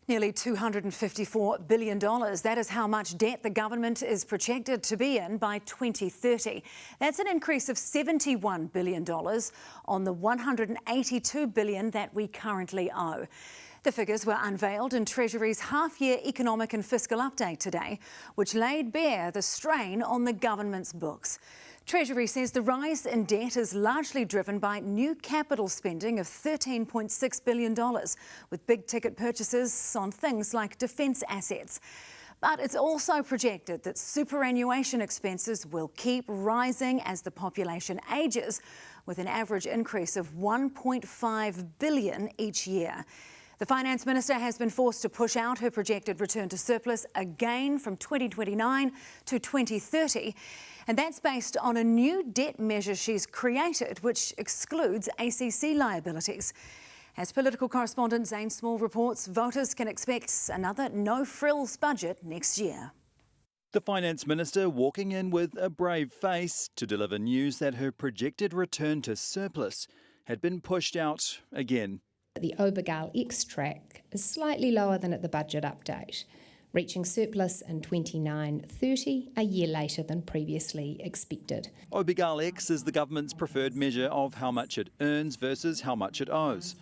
Nearly $254 billion. That is how much debt the government is projected to be in by 2030. That's an increase of $71 billion on the $182 billion that we currently owe. The figures were unveiled in Treasury's half-year economic and fiscal update today, which laid bare the strain on the government's books. Treasury says the rise in debt is largely driven by new capital spending of $13.6 billion, with big-ticket purchases on things like defence assets. But it's also projected that superannuation expenses will keep rising as the population ages, with an average increase of $1.5 billion each year. The Finance Minister has been forced to push out her projected return to surplus again from 2029 to 2030. And that's based on a new debt measure she's created, which excludes ACC liabilities. As political correspondent Zane Small reports, voters can expect another no-frills budget next year. The Finance Minister walking in with a brave face to deliver news that her projected return to surplus had been pushed out again. The Obergall X-track is slightly lower than at the budget update, reaching surplus in 29-30, a year later than previously expected. Obergall X is the government's preferred measure of how much it earns versus how much it owes.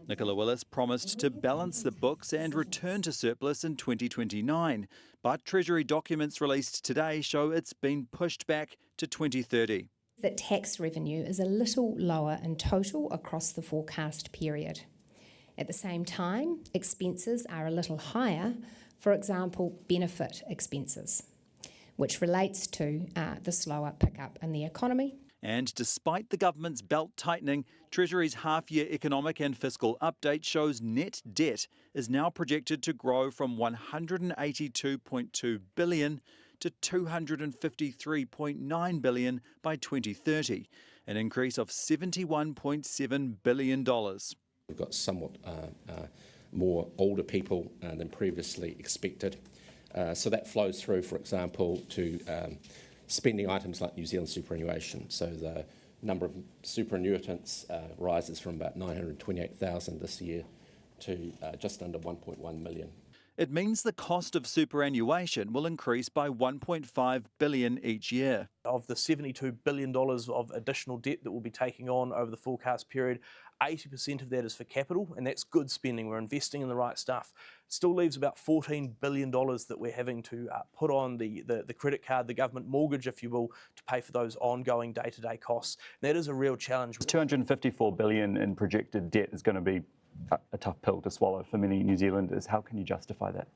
Nicola Willis promised to balance the books and return to surplus in 2029, but Treasury documents released today show it's been pushed back to 2030. That tax revenue is a little lower in total across the forecast period. At the same time, expenses are a little higher, for example, benefit expenses, which relates to the slower pickup in the economy. And despite the government's belt tightening, Treasury's half-year economic and fiscal update shows net debt is now projected to grow from $182.2 billion to $253.9 billion by 2030, an increase of $71.7 billion. We've got somewhat more older people than previously expected. So that flows through, for example, to spending items like New Zealand superannuation. So the number of superannuitants rises from about 928,000 this year to just under 1.1 million. It means the cost of superannuation will increase by $1.5 billion each year. Of the $72 billion of additional debt that we'll be taking on over the forecast period, 80% of that is for capital, and that's good spending. We're investing in the right stuff. Still leaves about $14 billion that we're having to put on the credit card, the government mortgage, if you will, to pay for those ongoing day-to-day costs. That is a real challenge. $254 billion in projected debt is going to be a tough pill to swallow for many New Zealanders. How can you justify that?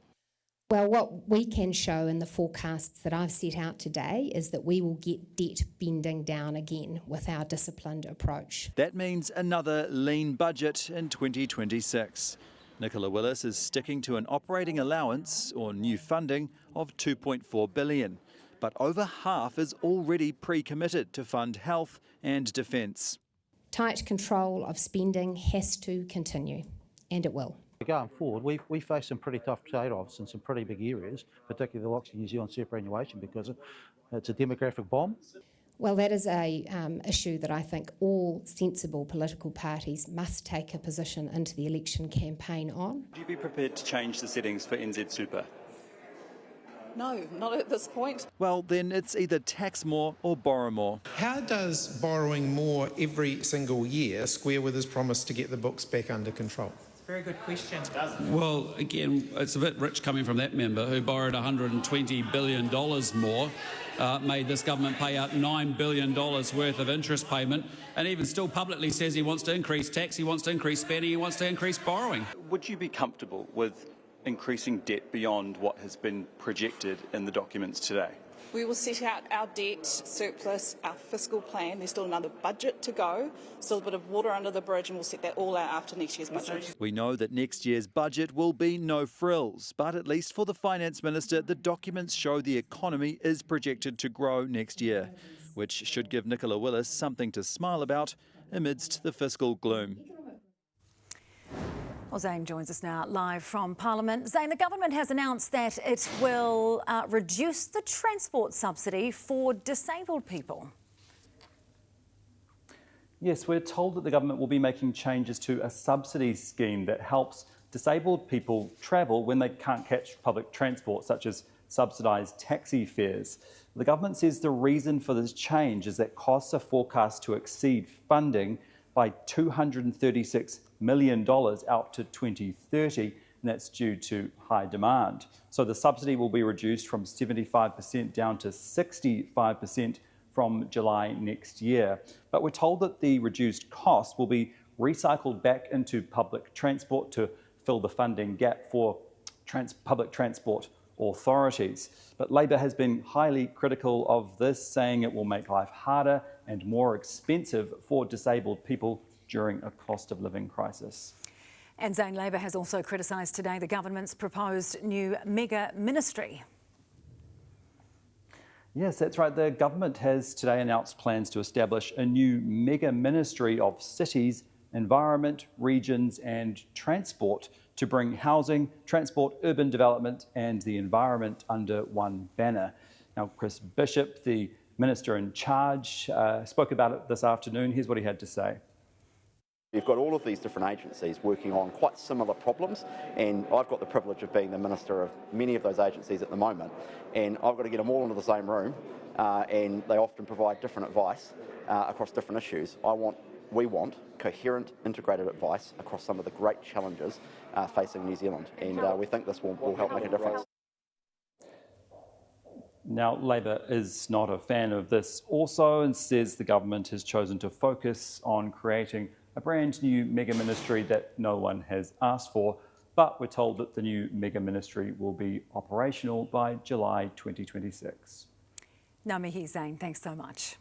Well, what we can show in the forecasts that I've set out today is that we will get debt bending down again with our disciplined approach. That means another lean budget in 2026. Nicola Willis is sticking to an operating allowance, or new funding, of $2.4 billion. But over half is already pre-committed to fund health and defence. Tight control of spending has to continue, and it will. Going forward, we face some pretty tough trade-offs in some pretty big areas, particularly the likes of New Zealand superannuation, because it's a demographic bomb. Well, that is an issue that I think all sensible political parties must take a position into the election campaign on. Would you be prepared to change the settings for NZ Super? No, not at this point. Well, then it's either tax more or borrow more. How does borrowing more every single year square with his promise to get the books back under control? Very good question. Well, again, it's a bit rich coming from that member who borrowed $120 billion more, made this government pay out $9 billion worth of interest payment, and even still publicly says he wants to increase tax, he wants to increase spending, he wants to increase borrowing. Would you be comfortable with increasing debt beyond what has been projected in the documents today? We will set out our debt surplus, our fiscal plan. There's still another budget to go, still a bit of water under the bridge, and we'll set that all out after next year's budget. We know that next year's budget will be no frills, but at least for the Finance Minister, the documents show the economy is projected to grow next year, which should give Nicola Willis something to smile about amidst the fiscal gloom. Well, Zane joins us now live from Parliament. Zane, the government has announced that it will reduce the transport subsidy for disabled people. Yes, we're told that the government will be making changes to a subsidy scheme that helps disabled people travel when they can't catch public transport, such as subsidised taxi fares. The government says the reason for this change is that costs are forecast to exceed funding by $236 million out to 2030, and that's due to high demand. So the subsidy will be reduced from 75% down to 65% from July next year. But we're told that the reduced cost will be recycled back into public transport to fill the funding gap for public transport authorities. But Labor has been highly critical of this, saying it will make life harder and more expensive for disabled people during a cost of living crisis. And Zane, Labor has also criticised today the government's proposed new mega ministry. Yes, that's right. The government has today announced plans to establish a new mega ministry of cities, environment, regions and transport to bring housing, transport, urban development and the environment under one banner. Now, Chris Bishop, the minister in charge, spoke about it this afternoon. Here's what he had to say. You've got all of these different agencies working on quite similar problems, and I've got the privilege of being the minister of many of those agencies at the moment, and I've got to get them all into the same room, and they often provide different advice across different issues. We want coherent, integrated advice across some of the great challenges facing New Zealand, and we think this will help make a difference. Now, Labor is not a fan of this also and says the government has chosen to focus on creating a brand new mega ministry that no one has asked for, but we're told that the new mega ministry will be operational by July 2026. Ngā mihi, Zane. Thanks so much.